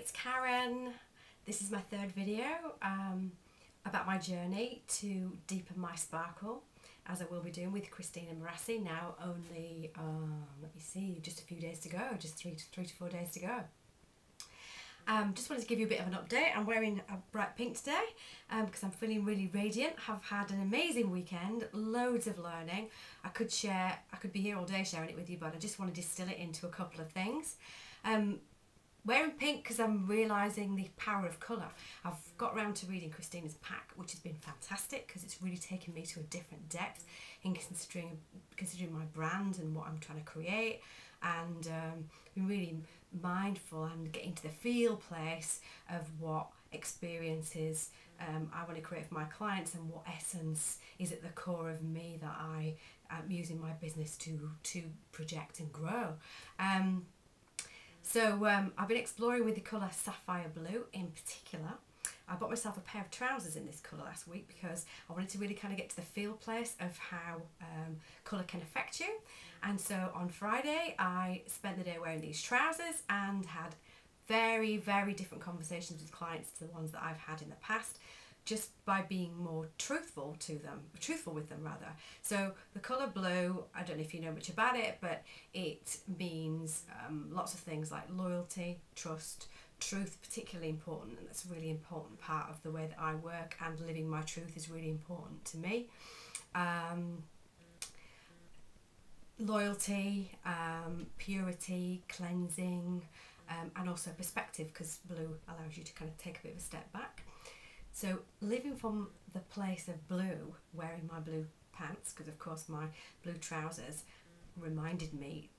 it's Karen. This is my third video about my journey to deepen my sparkle, as I will be doing with Christina Morassi. Now only, let me see, just a few days to go, just three to 4 days to go. Just wanted to give you a bit of an update. I'm wearing a bright pink today because I'm feeling really radiant. Have had an amazing weekend, loads of learning. I could be here all day sharing it with you, but I just want to distill it into a couple of things. Wearing pink because I'm realising the power of colour. I've got around to reading Christina's pack, which has been fantastic because it's really taken me to a different depth in considering my brand and what I'm trying to create, and been really mindful and getting to the feel place of what experiences I want to create for my clients and what essence is at the core of me that I am using my business to project and grow. So I've been exploring with the colour Sapphire Blue in particular. I bought myself a pair of trousers in this colour last week because I wanted to really kind of get to the feel place of how colour can affect you. And so on Friday I spent the day wearing these trousers and had very, very different conversations with clients to the ones that I've had in the past, just by being more truthful with them rather. So the colour blue, I don't know if you know much about it, but it means lots of things like loyalty, trust, truth, particularly important, and that's a really important part of the way that I work, and living my truth is really important to me. Loyalty, purity, cleansing, and also perspective, because blue allows you to kind of take a bit of a step back. So living from the place of blue, wearing my blue pants, because of course my blue trousers reminded me,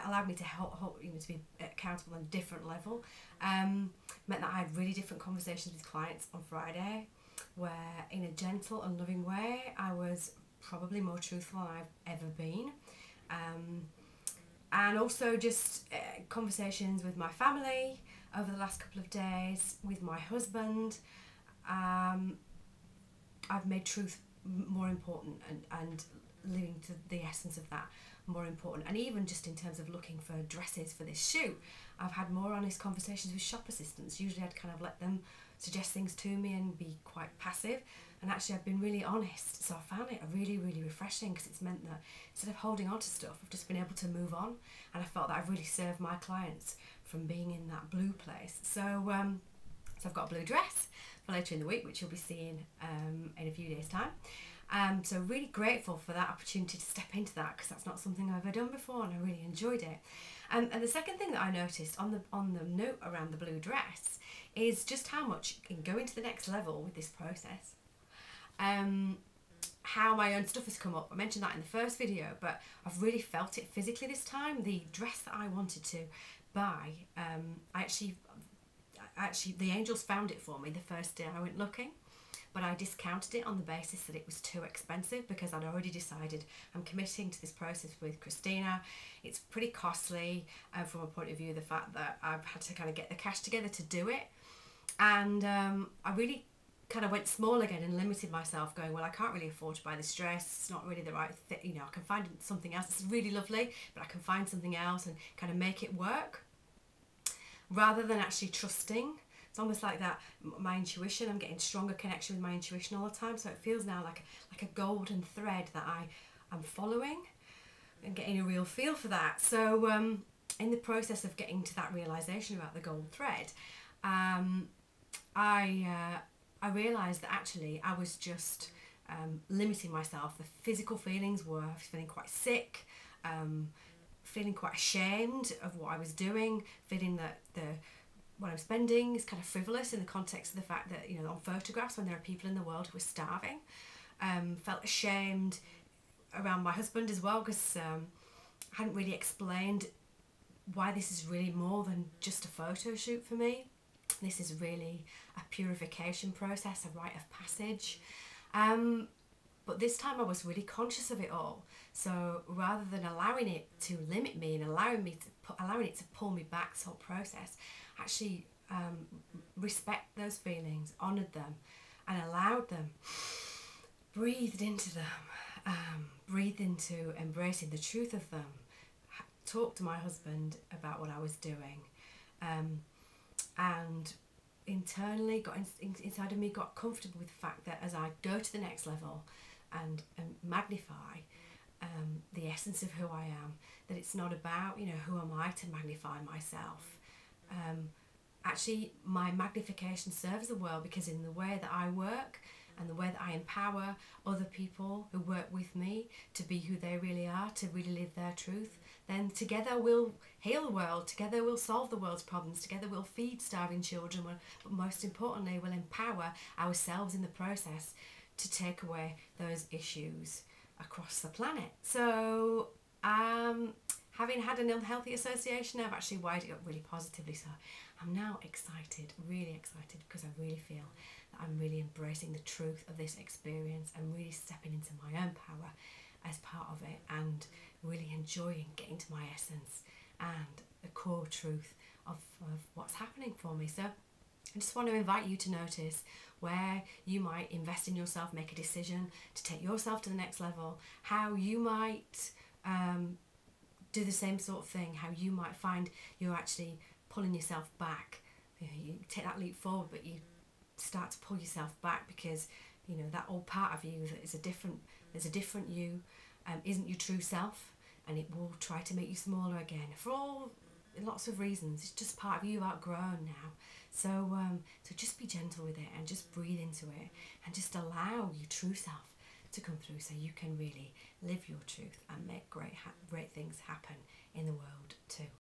allowed me to to be accountable on a different level, meant that I had really different conversations with clients on Friday, where in a gentle and loving way I was probably more truthful than I've ever been. And also just conversations with my family over the last couple of days, with my husband. I've made truth more important and living to the essence of that more important. And even just in terms of looking for dresses for this shoot, I've had more honest conversations with shop assistants. Usually I'd kind of let them suggest things to me and be quite passive, and actually I've been really honest. So I found it really, really refreshing, because it's meant that instead of holding on to stuff, I've just been able to move on, and I felt that I've really served my clients from being in that blue place. So so I've got a blue dress for later in the week, which you'll be seeing in a few days' time. So really grateful for that opportunity to step into that, because that's not something I've ever done before, and I really enjoyed it. And the second thing that I noticed on the note around the blue dress is just how much, in going to the next level with this process, how my own stuff has come up. I mentioned that in the first video, but I've really felt it physically this time. The dress that I wanted to buy, actually the angels found it for me the first day I went looking, but I discounted it on the basis that it was too expensive, because I'd already decided I'm committing to this process with Christina. It's pretty costly from a point of view of the fact that I've had to kind of get the cash together to do it, and I really kind of went small again and limited myself, going, well, I can't really afford to buy this dress, it's not really the right fit, you know, I can find something else. It's really lovely, but I can find something else and kind of make it work, rather than actually trusting. It's almost like that, my intuition, I'm getting stronger connection with my intuition all the time, so it feels now like a golden thread that I'm following and getting a real feel for that. So in the process of getting to that realisation about the gold thread, I realised that actually I was just limiting myself. The physical feelings were feeling quite sick, feeling quite ashamed of what I was doing, feeling that what I'm spending is kind of frivolous in the context of the fact that, you know, on photographs when there are people in the world who are starving. Felt ashamed around my husband as well, because I hadn't really explained why this is really more than just a photo shoot for me. This is really a purification process, a rite of passage. But this time I was really conscious of it all. So rather than allowing it to limit me and allowing it to pull me back, this whole process, actually respect those feelings, honoured them, and allowed them, breathed into them, breathed into embracing the truth of them, talked to my husband about what I was doing, and internally inside of me got comfortable with the fact that as I go to the next level and magnify the essence of who I am, that it's not about, who am I to magnify myself. Actually, my magnification serves the world, because in the way that I work and the way that I empower other people who work with me to be who they really are, to really live their truth, then together we'll heal the world, together we'll solve the world's problems, together we'll feed starving children, but most importantly we'll empower ourselves in the process to take away those issues across the planet. So having had an unhealthy association, I've actually wired it up really positively. So I'm now excited, really excited, because I really feel that I'm really embracing the truth of this experience and really stepping into my own power as part of it, and really enjoying getting to my essence and the core truth of what's happening for me. So I just want to invite you to notice where you might invest in yourself, make a decision to take yourself to the next level, how you might do the same sort of thing, how you might find you're actually pulling yourself back. You take that leap forward, but you start to pull yourself back because that old part of you that is there's a different you, isn't your true self, and it will try to make you smaller again for lots of reasons. It's just part of you, you've outgrown now. So just be gentle with it and just breathe into it and just allow your true self to come through, so you can really live your truth and make great things happen in the world too.